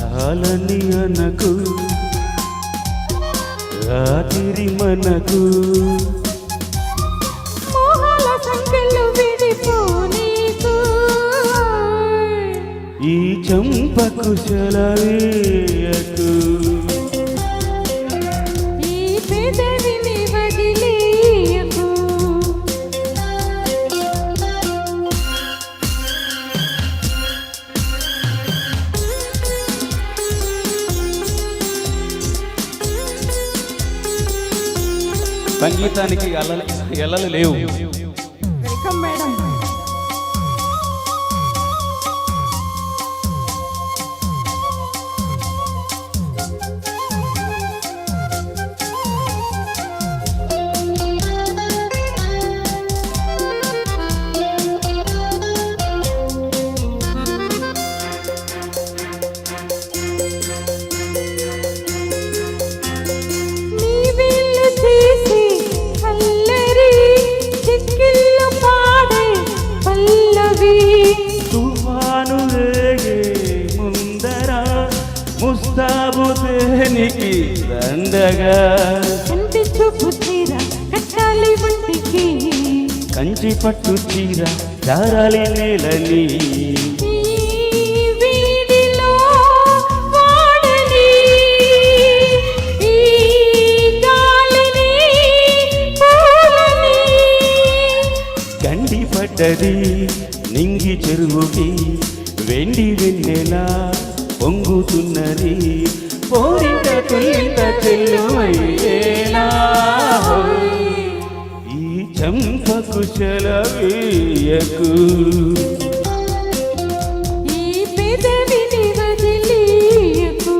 చాలని అనకు రాత్రి మనకు మోహాల సంకెళ్ళు విడిపోనీకు ఈ చంపకు సెలవేయకు ఈ పెదవిని వదిలేయకు సంగీతానికి ఎల్లలు లేవు. Welcome madam. తుఫాను రేగే ముందర ముస్తాబు దేనికి దండగా కంటి చూపు చీర కట్టాలి వంటికి కంచి పట్టు చీర జారాలి నేలని వీడిలో వాడని ఈ గాలిని పూలని గండి పడ్డది నింగి చెరువుకి వెండి వెన్నెలా పొంగుతున్నది పోరింట తుల్లింత చెల్లుమయ్యేలా ఈ చంపకు సెలవేయకు ఈ పెదవిని వదిలేయకు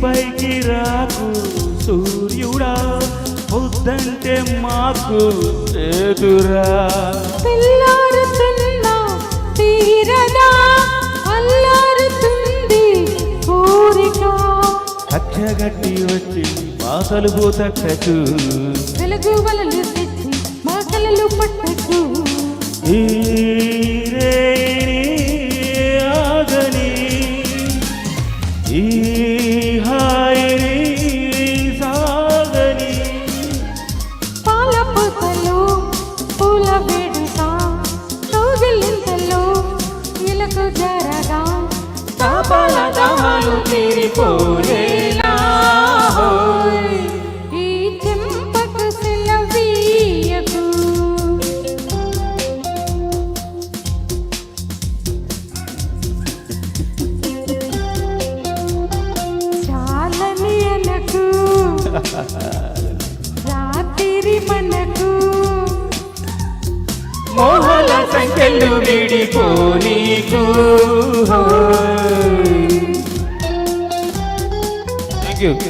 పైకి రాకు సూర్యుడా పొద్దంటే మాకు ఎదురా పిల్లారుతున్న తీరదా అల్లారుతుంది కోరిక కచ్చగట్టి వచ్చి మా తలుపు తక్కకు వెలుగు వలలు తెచ్చి మా కలలు పట్టకు ఈ రేణి ఆగని ఈ హాయిని సాగని పాల పూతలు పూల వేడుక తోగిలింతలు ఇలకు జరగా పాపాల దాహాలు తీరిపోయేలా ఈ చెంపకు సెలవీయకు చాలని అనకు రాత్రి మనకు మోహల సంఖ్యలు విడిపోనీకు. Thank you.